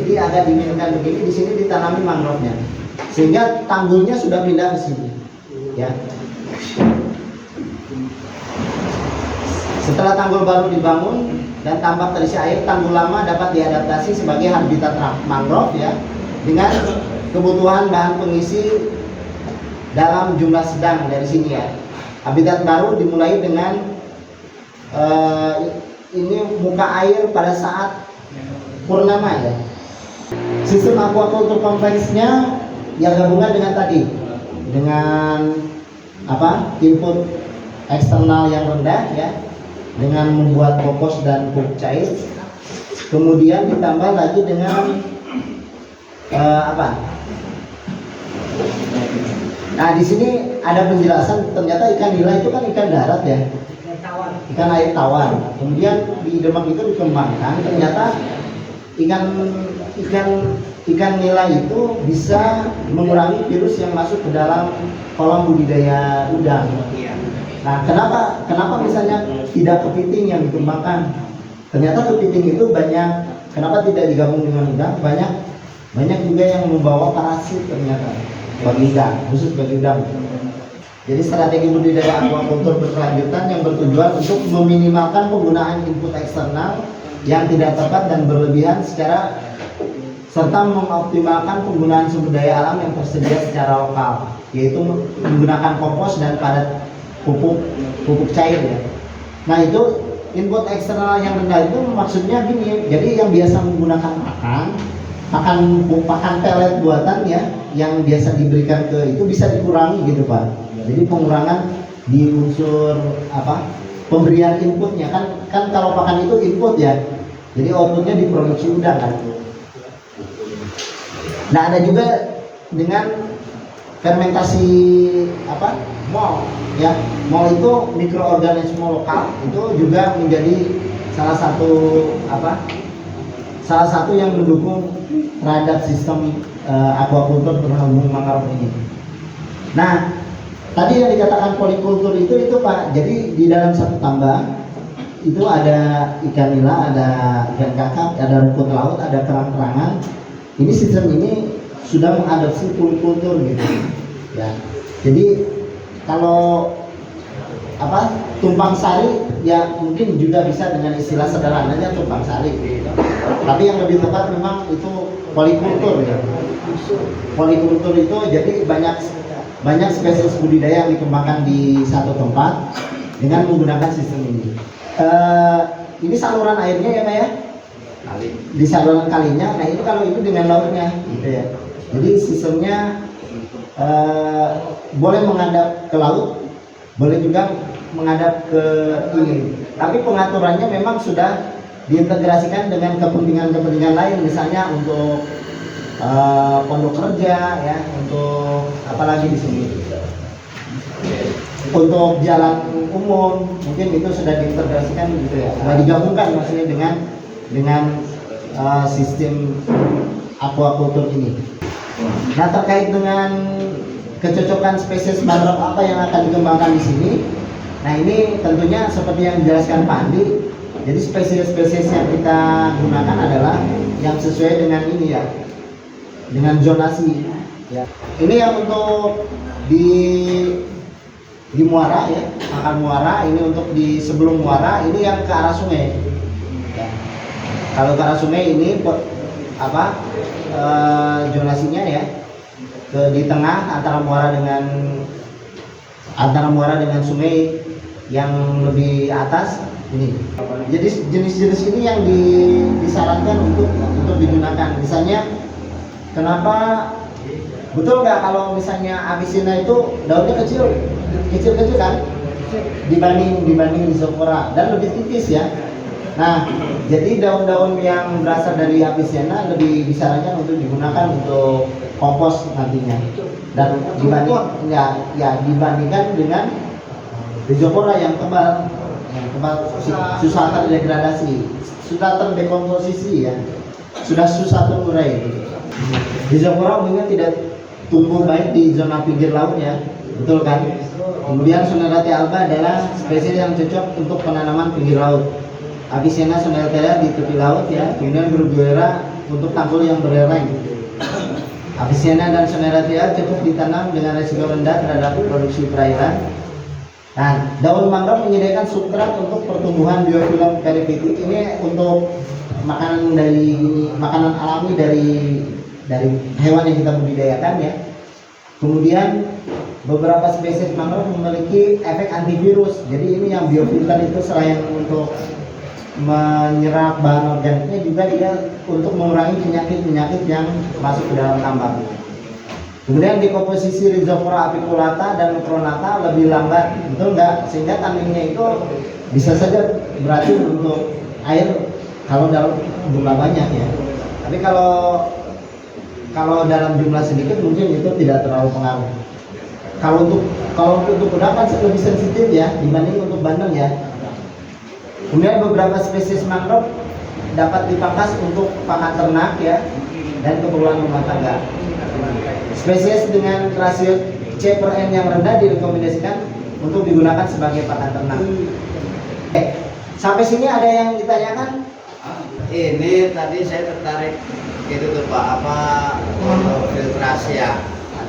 jadi agak dinginkan begini, di sini ditanami mangrove-nya, sehingga tanggulnya sudah pindah ke sini, ya. Setelah tanggul baru dibangun dan tambak terisi air, tanggul lama dapat diadaptasi sebagai habitat mangrove, ya, dengan kebutuhan bahan pengisi dalam jumlah sedang dari sini, ya. Habitat baru dimulai dengan ini muka air pada saat purnama, ya. Sistem aquaculture kompleksnya yang gabungan dengan tadi, dengan input eksternal yang rendah, ya, dengan membuat kompos dan pupuk cair, kemudian ditambah lagi dengan nah di sini ada penjelasan, ternyata ikan nila itu kan ikan darat, ya, ikan air tawar. Kemudian di Demak itu dikembangkan, ternyata ikan nila itu bisa mengurangi virus yang masuk ke dalam kolam budidaya udang. Nah, kenapa misalnya tidak kepiting yang dikembangkan? Ternyata kepiting itu banyak, kenapa tidak digabung dengan udang? Banyak juga yang membawa parasit ternyata bagi udang, khusus bagi udang. Jadi strategi budidaya aquaculture berkelanjutan yang bertujuan untuk meminimalkan penggunaan input eksternal yang tidak tepat dan berlebihan serta mengoptimalkan penggunaan sumber daya alam yang tersedia secara lokal, yaitu menggunakan kompos dan padat pupuk cair, ya. Nah, itu input eksternal yang rendah itu maksudnya gini, jadi yang biasa menggunakan pakan pelet buatan, ya, yang biasa diberikan ke itu bisa dikurangi gitu, Pak. Jadi pengurangan di unsur pemberian inputnya, kan kalau pakan itu input, ya, jadi outputnya diproduksi udang, kan. Nah, ada juga dengan fermentasi MOL, ya. MOL itu mikroorganisme lokal, itu juga menjadi salah satu yang mendukung terhadap sistem aquaculture terhubung mangrove ini. Nah, tadi yang dikatakan polikultur itu Pak, jadi di dalam satu tambak itu ada ikan nila, ada ikan kakap, ada rumput laut, ada kerang-kerangan. Ini sistem ini sudah mengadopsi polikultur gitu, ya. Jadi kalau tumpang sari, ya mungkin juga bisa dengan istilah sederhananya tumpang sari gitu. Tapi yang lebih tepat memang itu polikultur, ya. Polikultur itu jadi banyak spesies budidaya yang dikembangkan di satu tempat dengan menggunakan sistem ini. Ini saluran airnya, ya Pak, ya. Di saluran kalinya. Nah, itu kalau itu dengan lautnya gitu, ya. Jadi sistemnya boleh menghadap ke laut, boleh juga menghadap ke ini. Tapi pengaturannya memang sudah diintegrasikan dengan kepentingan lain, misalnya untuk pondok kerja, ya, untuk apalagi di sini, untuk jalan umum, mungkin itu sudah diintegrasikan gitu, ya, sudah digabungkan maksudnya dengan sistem aquaculture ini. Nah, terkait dengan kecocokan spesies mangrove apa yang akan dikembangkan di sini, nah ini tentunya seperti yang dijelaskan Pak Andi. Jadi spesies-spesies yang kita gunakan adalah yang sesuai dengan ini, ya, dengan zonasi, ya. Ini yang untuk di muara, ya, akar muara. Ini untuk di sebelum muara, ini yang ke arah sungai, ya. Kalau ke arah sungai ini zonasinya, ya, di tengah antara muara dengan sungai yang lebih atas ini. Jadi jenis-jenis ini yang disarankan untuk digunakan. Misalnya, kenapa betul nggak kalau misalnya Avicenna itu daunnya kecil kan dibanding Rhizopora, dan lebih tipis, ya. Nah, jadi daun-daun yang berasal dari Avicenna lebih disarankan untuk digunakan untuk kompos nantinya, dan dibandingkan dengan Rhizopora yang tebal, susah terdegradasi, sudah terdekomposisi, ya, sudah susah terurai. Rhizopora umumnya tidak tumbuh baik di zona pinggir laut, ya, betul kan? Kemudian Sonerate alba adalah spesies yang cocok untuk penanaman pinggir laut. Avicenna soneratea di tepi laut, ya. Kemudian Bruguiera untuk tanggul yang berlereng. Avicenna dan Soneratia cukup ditanam dengan risiko rendah terhadap produksi perairan. Nah, daun mangrove menyediakan substrat untuk pertumbuhan biofilm perifitik. Ini untuk makanan alami dari hewan yang kita budidayakan ya. Kemudian beberapa spesies mangrove memiliki efek antivirus. Jadi ini yang biofilter itu selain untuk menyerap bahan organiknya, juga dia untuk mengurangi penyakit-penyakit yang masuk ke dalam tambang. Kemudian di komposisi Rhizophora apiculata dan Micronata lebih lambat, betul nggak? Sehingga tandingnya itu bisa saja beracun untuk air kalau dalam jumlah banyak ya. Tapi kalau dalam jumlah sedikit mungkin itu tidak terlalu pengaruh. Kalau untuk udang kan lebih sensitif ya dibanding untuk bandeng ya. Kemudian beberapa spesies mangrove dapat dipangkas untuk pakan ternak ya dan keperluan rumah tangga. Spesies dengan rasio C/N yang rendah direkomendasikan untuk digunakan sebagai pakan ternak. Sampai sini ada yang ditanyakan? Ini tadi saya tertarik itu tuh Pak, filtrasi ya.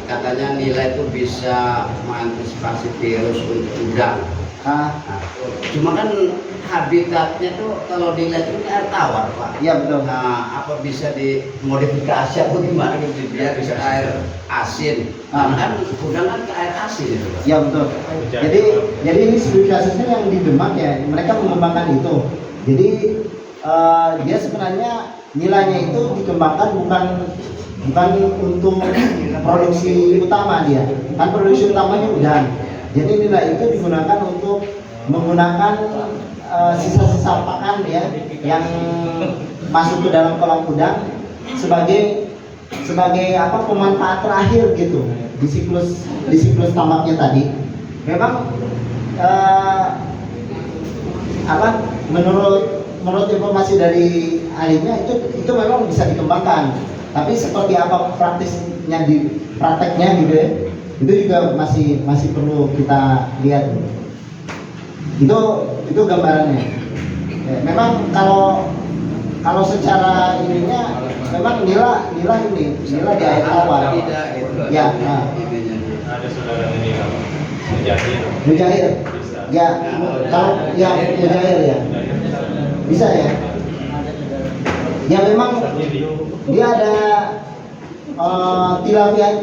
Katanya nilai itu bisa mengantisipasi virus untuk udang. Nah, cuma kan habitatnya tuh kalau dilihat itu air tawar Pak. Iya betul. Nah, apa bisa dimodifikasi atau gimana gitu biar bisa air asin? Karena kan udang kan ke air asin itu Pak. Iya betul. Jadi ini studi kasusnya yang di Demak ya, mereka mengembangkan itu. Jadi dia sebenarnya nilainya itu dikembangkan bukan untuk produksi utama dia. Kan produksi utamanya udang. Jadi nilai itu digunakan untuk menggunakan sisa-sisa pakan ya yang masuk ke dalam kolam udang sebagai apa pemanfaat terakhir gitu di siklus tambaknya tadi. Memang menurut informasi dari ahlinya itu memang bisa dikembangkan. Tapi seperti apa prakteknya gitu ya, itu juga masih perlu kita lihat. Itu gambarannya. Ya, memang kalau secara ininya memang nila di air tawar. Ya, ada saudara ini Mujair. Ya, kalau ya Mujair ya. Bisa ya. Ya memang dia ada tilapia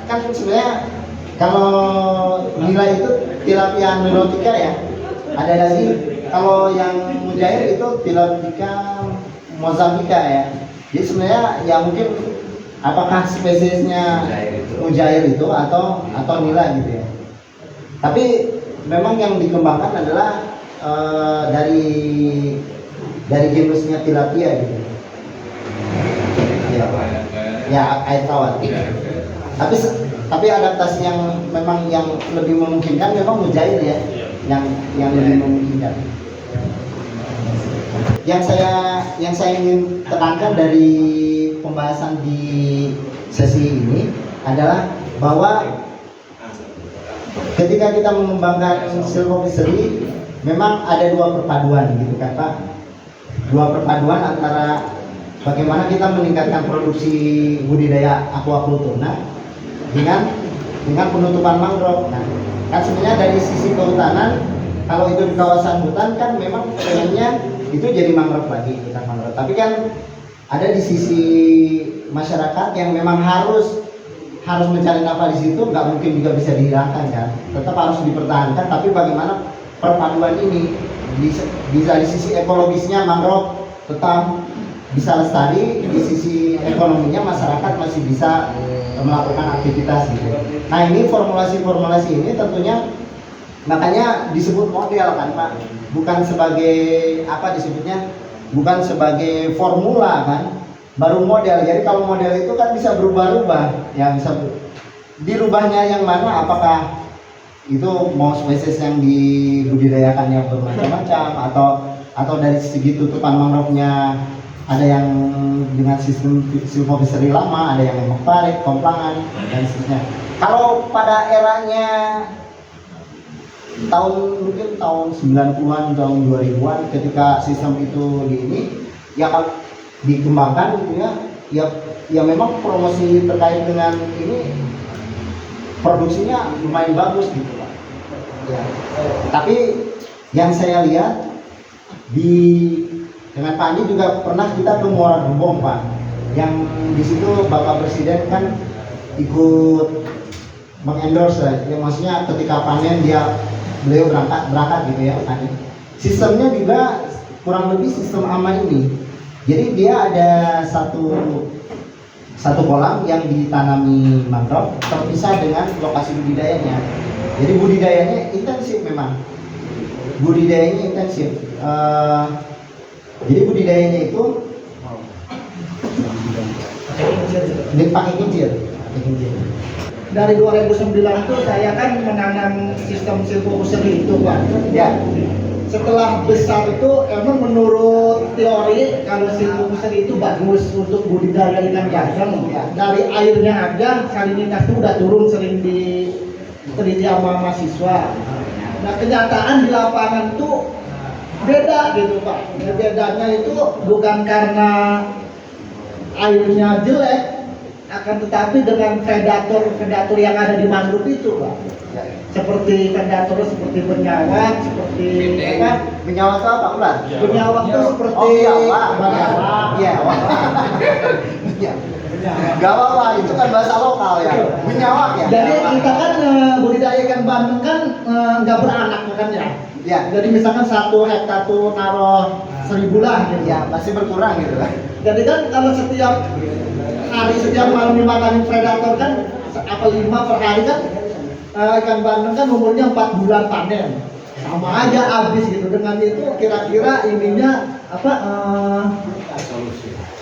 kan sebenarnya kalau nilai itu tilapia nilotica ya. Ada lagi kalau yang mujair itu tilapia mozambika ya. Jadi sebenarnya ya mungkin apakah spesiesnya mujair itu atau nila gitu ya. Tapi memang yang dikembangkan adalah dari genusnya tilapia gitu. Ya air tawar. Tapi adaptasi yang memang yang lebih memungkinkan memang mujair ya. Yang lebih memungkinkan. Yang saya ingin tekankan dari pembahasan di sesi ini adalah bahwa ketika kita mengembangkan silvophysaria memang ada dua perpaduan gitu kan Pak. Dua perpaduan antara bagaimana kita meningkatkan produksi budidaya aquaculture dengan penutupan mangrove. Nah, kan sebenarnya dari sisi kehutanan, kalau itu di kawasan hutan kan memang pengennya itu jadi mangrove lagi, hutan mangrove. Tapi kan ada di sisi masyarakat yang memang harus mencari nafkah di situ, nggak mungkin juga bisa dihilangkan kan, tetap harus dipertahankan. Tapi bagaimana perpaduan ini bisa di sisi ekologisnya mangrove tetap bisa lestari, di sisi ekonominya masyarakat masih bisa melakukan aktivitas gitu. Nah ini formulasi ini tentunya makanya disebut model kan Pak, bukan sebagai apa disebutnya, bukan sebagai formula kan, baru model. Jadi kalau model itu kan bisa berubah-ubah, ya bisa dirubahnya yang mana, apakah itu mau spesies yang dibudidayakan yang bermacam-macam atau dari segi tutupan mangrove-nya ada yang dengan sistem silvophysaria lama, ada yang hemoktarik, komplangan dan seterusnya. Kalau pada eranya mungkin tahun 90-an, tahun 2000-an ketika sistem itu di ini ya dikembangkan gitu ya. Ya memang promosi terkait dengan ini produksinya lumayan bagus gitu Pak. Ya. Tapi yang saya lihat dengan Pak Andi juga pernah kita ke Muara Gembong Pak, yang di situ Bapak Presiden kan ikut mengendorse ya, maksudnya ketika panen beliau berangkat gitu ya Pak Andi. Sistemnya juga kurang lebih sistem AMA ini. Jadi dia ada satu kolam yang ditanami mangrove terpisah dengan lokasi budidayanya. Jadi budidayanya intensif memang. Budidayanya intensif. Jadi budidayanya itu pakai kincir. Dari 2009 itu saya kan menanam sistem silvopuseri itu Pak. Ya. Setelah besar itu emang menurut teori kalau silvopuseri itu bagus untuk budidaya ikan gajang. Ya. Dari airnya aja salinitas itu udah turun, sering diteliti sama mahasiswa. Nah kenyataan di lapangan itu beda gitu Pak. Bedanya itu bukan karena airnya jelek, akan tetapi dengan predator yang ada di mangrove itu Pak. Seperti predator seperti benyawat, seperti apa? Benyawat itu apa ular? Benyawat itu seperti Gak apa-apa, itu kan bahasa lokal ya. Benyawat ya. Jadi kita kan budidaya ikan bandeng kan nggak beranak kan ya. Ya. Jadi misalkan 1 hektar tuh naruh 1.000 lah gitu. Ya, pasti berkurang gitu kan. Jadi kan kalau setiap hari setiap malam dimakanin predator kan apa 5 per hari kan ikan bandeng kan umurnya 4 bulan panen. Sama aja habis gitu. Dengan itu kira-kira ininya apa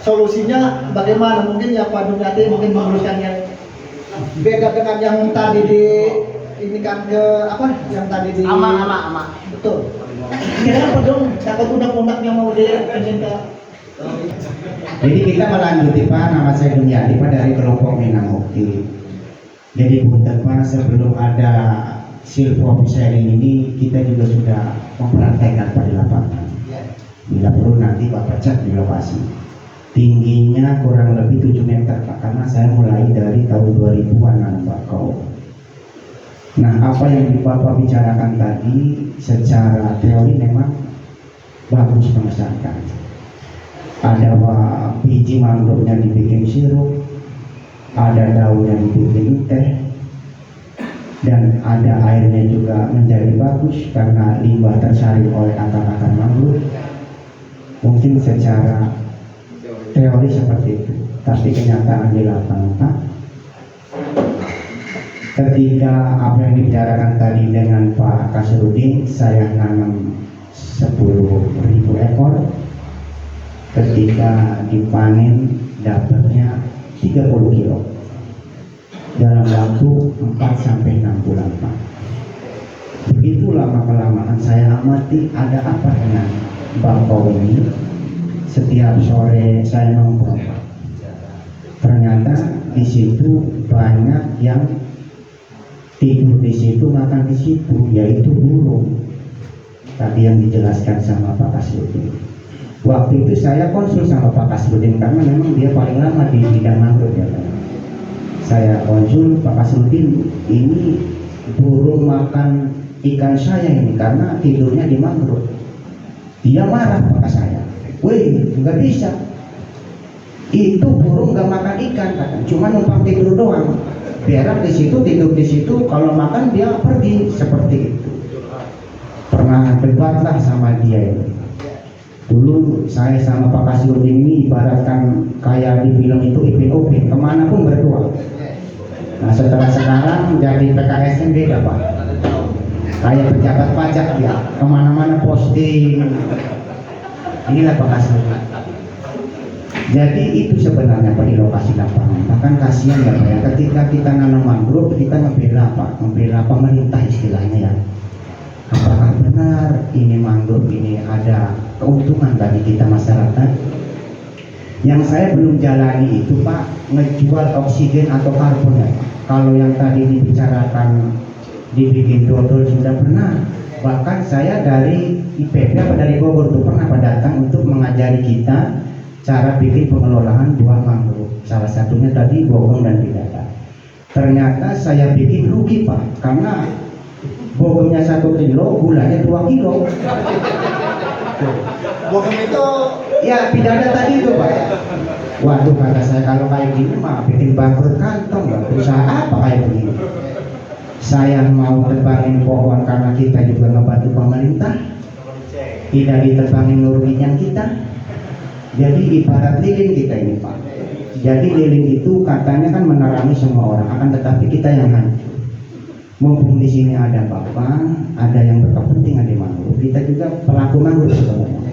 solusinya bagaimana? Mungkin ya Pak Dunyati mungkin meluruskan yang beda dengan yang tadi di ini kan ke apa yang tadi di ama. betul. Kira-kira apa dong takut undang-undangnya mau diinjin ke. Jadi kita melanjuti Pak, nama saya Dunyati Pak dari kelompok Minang Ukti. Jadi punten Pak, sebelum ada silvopuseri ini kita juga sudah mempraktekkan Pak di lapangan. Bila perlu nanti Bapak cek di lokasi. Tingginya kurang lebih 7 meter Pak, karena saya mulai dari tahun 2000-an Pak kau. Nah apa yang Bapak bicarakan tadi secara teori memang bagus mengesankan. Ada biji mangrove-nya dibikin sirup, ada daunnya dibikin teh, dan ada airnya juga menjadi bagus karena limbah tersaring oleh akar-akar mangrove. Mungkin secara teori seperti itu, tapi kenyataan di lapangan ketika apa yang dibicarakan tadi dengan Pak Kasrudin, saya nanam 10.000 ekor, ketika dipanen dapatnya 30 kilo dalam waktu 4-6 bulan Pak. Begitu lama-kelamaan saya amati ada apa dengan bangkau ini. Setiap sore saya nongkrong Pak, ternyata di situ banyak yang tidur di situ, makan di situ, yaitu burung. Tadi yang dijelaskan sama Pak Kasrudin. Waktu itu saya konsul sama Pak Kasrudin karena memang dia paling lama di bidang mangrove ya Pak. Saya konsul Pak Kasrudin, ini burung makan ikan saya ini karena tidurnya di mangrove. Dia marah Pak saya. Wih, nggak bisa. Itu burung nggak makan ikan, kan? Cuma numpang tidur doang. Berak di situ, tidur di situ. Kalau makan dia pergi seperti itu. Pernah debatlah sama dia ini. Dulu saya sama Pak Kasrudin ini ibaratkan kayak di film itu Ipin Upin, kemana pun berdua. Nah setelah sekarang jadi PKS kan beda Pak. Kayak pejabat pajak dia, kemana-mana posting. Inilah Pak Kasrudin. Jadi itu sebenarnya Pak di lokasi lapangan. Bahkan kasihan ya Pak ya, ketika kita nanam mangrove kita membela Pak, membela pemerintah istilahnya ya. Apakah benar ini mangrove ini ada keuntungan bagi kita masyarakat? Yang saya belum jalani itu Pak, ngejual oksigen atau karbon ya Pak. Kalau yang tadi dibicarakan dibikin dodol sudah pernah. Bahkan saya dari IPB atau dari Bogor itu pernah datang untuk mengajari kita cara bikin pengelolaan buah mangrove. Salah satunya tadi bogong dan bidara. Ternyata saya bikin rugi Pak, karena bogongnya 1 kilo, gulanya 2 kilo. Bogong itu Ya bidara tadi itu Pak. Waduh kata saya, kalau kayak gini mah bikin bangkrut kantong, nggak berusaha apa kayak begini. Saya mau terbangin pohon karena kita juga ngebantu pemerintah, tidak ditebangin nurunin kita. Jadi ibarat lilin kita ini Pak. Jadi lilin itu katanya kan menerangi semua orang, akan tetapi kita yang hancur. Mumpung di sini ada Bapak, ada yang berkepentingan di mangrove, kita juga pelaku mangrove sebenarnya.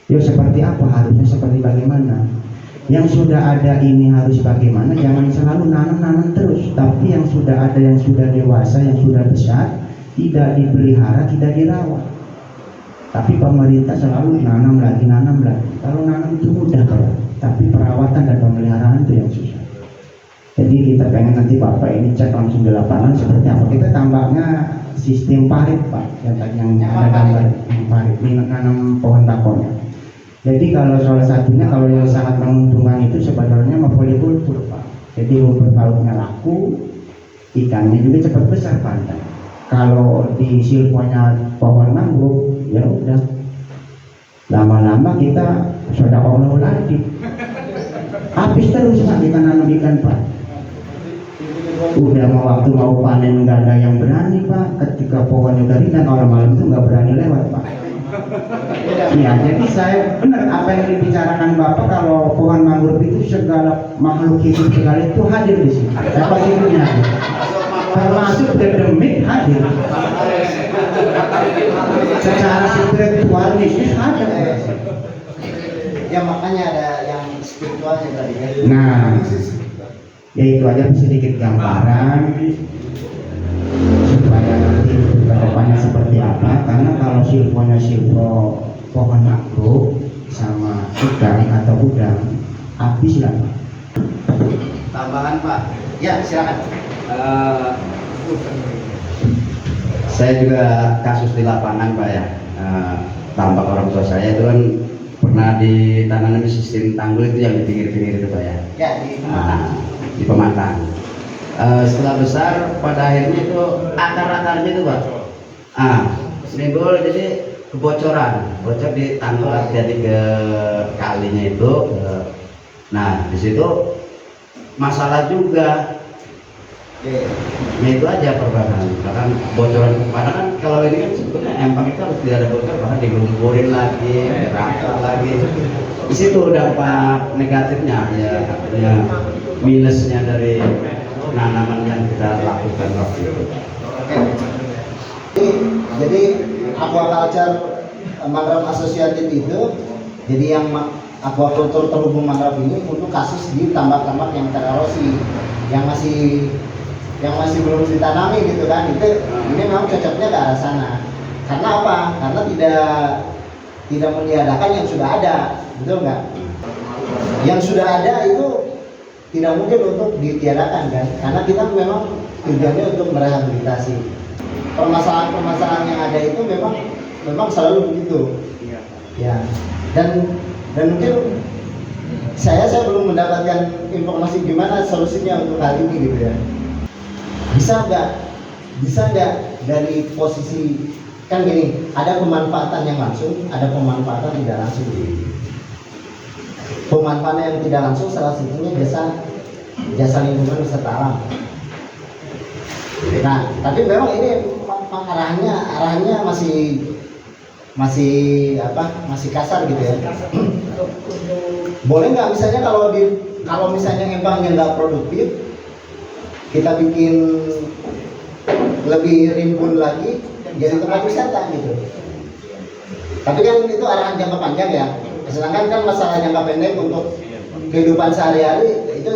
Ya seperti apa, harusnya seperti bagaimana. Yang sudah ada ini harus bagaimana, jangan selalu nanam-nanam terus. Tapi yang sudah ada, yang sudah dewasa, yang sudah besar, tidak dipelihara, tidak dirawat. Tapi pemerintah selalu nanam lagi. Kalau nanam itu mudah kalau, tapi perawatan dan pemeliharaan itu yang susah. Jadi kita pengen nanti Bapak ini cek langsung di lapangan seperti apa. Kita tambahnya sistem parit Pak, yang ada gambar parit, ini nanam pohon takonnya. Jadi kalau salah satunya, kalau yang sangat menguntungkan itu sebenarnya polikultur Pak. Jadi rumput lautnya laku, ikannya juga cepat besar pantai. Kalau di silponya pohon mangrove, ya udah, lama-lama kita sudah Allah lagi. Habis terus Pak kita nanam ikan Pak. Udah mau waktu mau panen nggak ada yang berani Pak. Ketika pohonnya udah dan orang malam itu nggak berani lewat Pak. Ya jadi saya benar apa yang dibicarakan Bapak, kalau pohon mangrove itu segala makhluk hidup segala itu hadir di sini. Apa sih itu hadir? Termasuk dedemit hadir. Secara spiritual bisnis ada. ya makanya ada yang spiritualnya tadi kan. Nah, ya itu aja sedikit gambaran supaya nanti kedepannya seperti apa. Karena kalau silponya silpo pohon mangrove sama ikan atau udang, habis lah. Tambahan Pak. Ya silakan. Saya juga kasus di lapangan Pak ya. Tambak orang tua saya itu kan pernah ditanami sistem tanggul itu yang di pinggir-pinggir itu Pak ya. Ya di Pematang. Setelah besar pada akhirnya itu akar-akarnya itu Pak. Nimbul jadi kebocoran, bocor di tanggul jadi ke kalinya itu. Nah di situ masalah juga. Nah itu aja perbedaan. Karena bocoran kemana kan, kalau ini kan sebetulnya empang itu harus tidak ada bocor, bahkan digelumpurin lagi, dirangkap lagi. Di situ dampak negatifnya ya minusnya dari penanaman yang kita lakukan waktu itu. Oke. Jadi aquaculture mangrove associated itu, jadi yang aquaculture terhubung mangrove ini untuk kasus di tambak-tambak yang tererosi, yang masih belum ditanami gitu kan. Itu ini memang cocoknya ke arah sana. Karena apa? Karena tidak meniadakan yang sudah ada, betul nggak? Yang sudah ada itu tidak mungkin untuk ditiadakan kan? Karena kita memang tujuannya untuk merehabilitasi. Permasalahan-permasalahan yang ada itu memang selalu begitu. Ya. Dan mungkin saya belum mendapatkan informasi gimana solusinya untuk hal ini gitu ya. Bisa nggak dari posisi kan gini, ada pemanfaatan yang langsung, ada pemanfaatan tidak langsung. Pemanfaatan yang tidak langsung salah satunya jasa lingkungan wisata alam. Nah, tapi memang ini arahnya masih kasar gitu ya. Boleh nggak misalnya kalau misalnya empangnya nggak produktif, kita bikin lebih rimbun lagi jadi tempat wisata gitu. Tapi kan itu arahan jangka panjang ya. Sedangkan kan masalah jangka pendek untuk kehidupan sehari-hari itu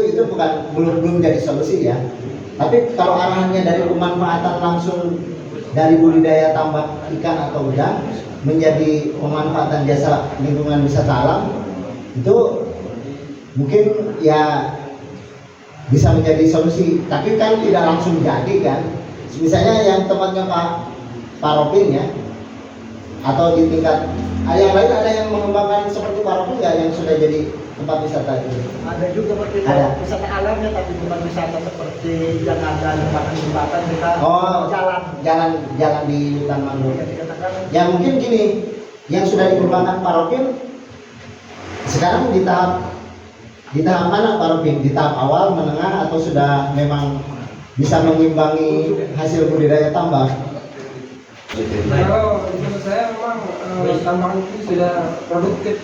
belum jadi solusi ya. Tapi kalau arahannya dari pemanfaatan langsung dari budidaya tambak ikan atau udang menjadi pemanfaatan jasa lingkungan wisata alam, itu mungkin ya bisa menjadi solusi, tapi kan tidak langsung jadi kan. Misalnya yang tempatnya Pak Ropin ya, atau di tingkat yang lain ada yang mengembangkan seperti Paroki nggak yang sudah jadi tempat wisata itu? Ada juga seperti Ada. wisata alamnya, tapi bukan wisata seperti yang ada jembatan kita Oh, jalan jalan di hutan mangrove. yang dikatakan Ya mungkin gini, yang sudah dikembangkan Parokin sekarang di tahap mana Parokin? Di tahap awal, menengah, atau sudah memang bisa mengimbangi hasil budidaya tambak? Kalau menurut saya memang tambang itu sudah produktif.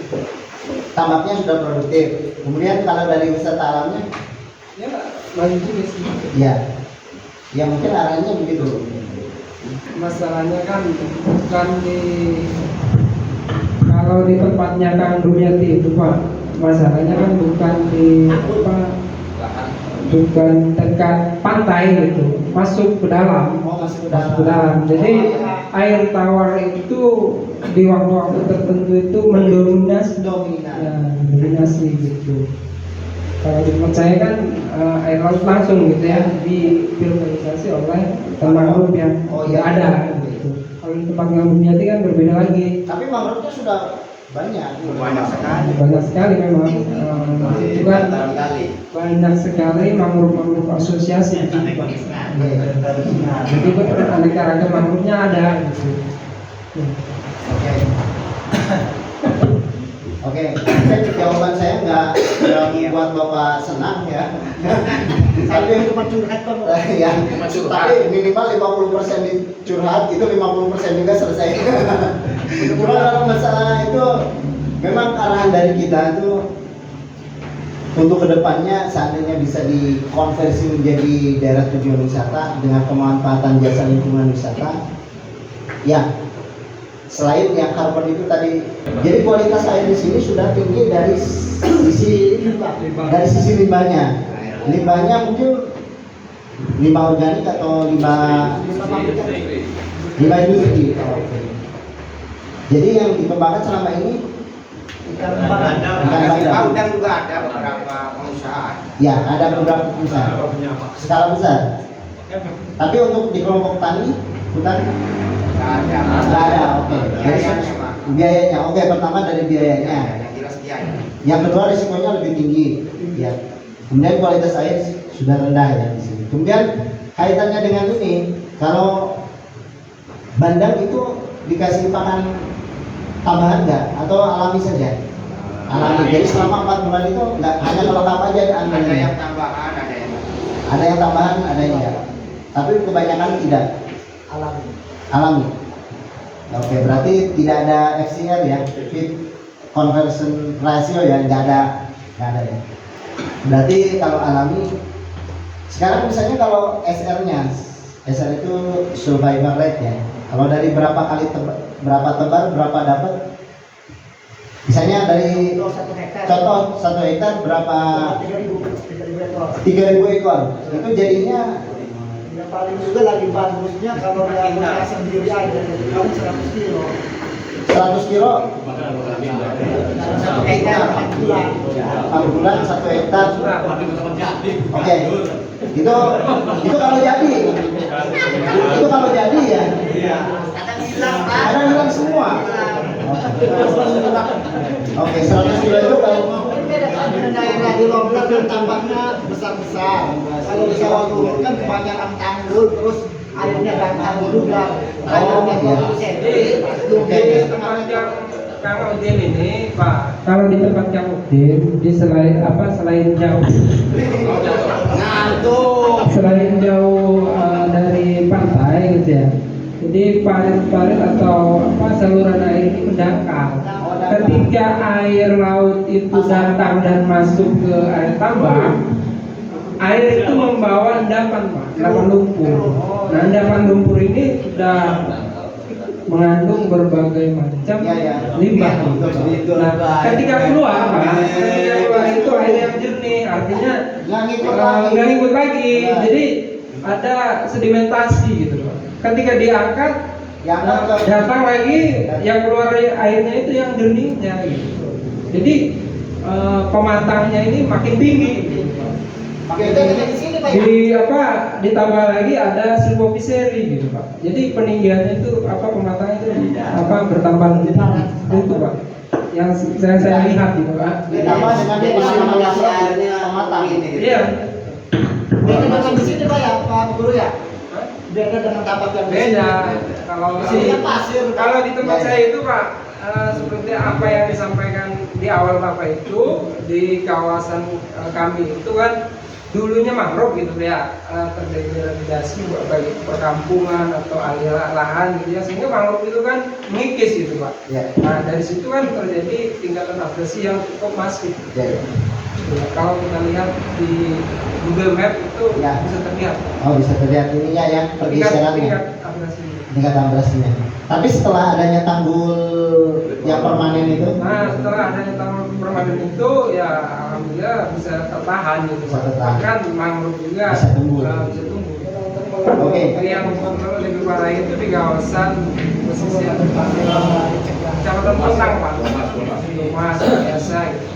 Tambaknya sudah produktif. Kemudian kalau dari wisata alamnya, Ya maju juga sih. ya mungkin arahnya begitu. Masalahnya kan bukan di kalau di tempatnya Kang Rumiati itu Pak. Masalahnya kan bukan di apa? Bukan dekat pantai gitu, masuk ke dalam. Oh, masuk ke Masuk ke dalam. Jadi air tawar itu di waktu-waktu tertentu itu mendominasi. Dominan. Ya, dominasi gitu. Kalau di tempat saya kan air laut langsung gitu ya difilterisasi oleh mangrove yang Oh, iya. ada gitu. Kalau di tempat Kang Rumiati kan berbeda lagi. Tapi mangrove-nya sudah banyak. Banyak sekali. Banyak sekali memang. Juga Kali. banyak sekali mangrove asosiasi. Jadi aneka ragam mangrove-nya ada gitu. Oke. Oke, mungkin jawaban saya nggak membuat Bapak senang ya. saya cuma curhat kok. Ya, Cuma curhat. tapi minimal 50% dicurhat, itu 50% juga selesai. Cuma kalau masalah itu memang arahan dari kita itu untuk kedepannya seandainya bisa dikonversi menjadi daerah tujuan wisata dengan pemanfaatan jasa lingkungan wisata, ya selain yang karbon itu tadi, jadi kualitas air di sini sudah tinggi dari sisi limbahnya. Limbahnya mungkin limbah organik atau limbah industri. Oh, oke. Jadi yang dikembangkan selama ini ikan bandeng. Dan juga ada beberapa perusahaan. Ya, ada beberapa perusahaan skala besar. Tapi untuk di kelompok tani, hutan nggak ada. Oke. Jadi biayanya, oke, pertama dari biayanya. Yang jelas biaya. Yang kedua risikonya lebih tinggi. Ya. Kemudian kualitas air sudah rendah ya di sini. Kemudian kaitannya dengan ini, kalau bandeng itu dikasih pakan tambahan nggak atau alami saja? Alami. Jadi selama 4 bulan itu nggak hanya kelengkap aja Ada anggarannya. yang tambahan, ada yang Ada yang tambahan, ada yang enggak. Tapi kebanyakan tidak alami. Oke, berarti tidak ada FCR ya, feed conversion ratio ya, nggak ada ya. Berarti kalau alami, sekarang misalnya kalau SR-nya, SR itu survival rate ya. Kalau dari berapa kali berapa tebar, berapa dapat? Misalnya dari contoh 1 hektar berapa? 3.000 ekor. Itu jadinya Yang paling juga lagi bagusnya kalau dia punya sendiri aja, jadi kamu 100 kilo. 100 kilo Satu hektar 4 bulan. 4 bulan 1 hektar. Oke. Itu kalau jadi. Itu kalau jadi ya. Kadang hilang semua. Oke, 100 kilo itu kalau Daerah di Lombok kan tambaknya besar-besar. Kalau di Sawah Lungut kan kebanyakan tanggul, terus airnya datang juga. Airnya 20 cm. Lumutnya setengah meter. Kang Udin ini Pak, kalau di tempat Kang Udin, di selain jauh selain jauh dari pantai gitu ya. Jadi parit-parit atau saluran air ini mendangkal. Ketika air laut itu datang dan masuk ke air tambang, air itu membawa endapan Pak, endapan lumpur. Nah, endapan lumpur ini sudah mengandung berbagai macam limbah. Nah, ketika keluar itu air yang jernih, artinya nggak ngikut lagi. Jadi ada sedimentasi gitu Pak. Ketika diangkat, datang lagi yang keluar airnya itu yang jernihnya gitu. Jadi pematangnya ini makin tinggi. Oke, kita di sini Pak ya. Di apa ditambah lagi ada silvopiceri gitu Pak. Jadi peninggiannya itu apa pematangan itu apa bertambah itu Pak. Yang saya lihat gitu Pak. Ditambah dengan Jadi penanaman sirkulasi mangrove airnya pematang. ini gitu. Iya. Beda dengan di sini Pak ya, Pak Guru ya. Beda dengan tempat yang di sini. Beda. Kalau Di di sini kan pasir. Pak. kalau di tempat Ya, saya itu Pak seperti apa yang disampaikan di awal Bapak itu di kawasan kami itu kan dulunya mangrove gitu ya, terjadi degradasi bagi perkampungan atau alih lahan gitu ya, sehingga mangrove itu kan mengikis gitu Pak. Ya. Nah dari situ kan terjadi tingkatan abrasi yang cukup masif. Ya. Ya, kalau kita lihat di Google Map itu Ya. bisa terlihat Oh, bisa terlihat ininya ya pergeserannya. tingkat abrasi. Tingkat abrasinya. Tapi setelah adanya tanggul yang permanen itu, Nah, setelah adanya taman permanen itu, ya alhamdulillah bisa tertahan gitu. Bisa tertahan. Bahkan mangrove juga Bisa tumbuh. bisa tumbuh. Oke. Yang lebih parah itu di kawasan pesisir Kecamatan Pentang Pak. Mas biasa gitu.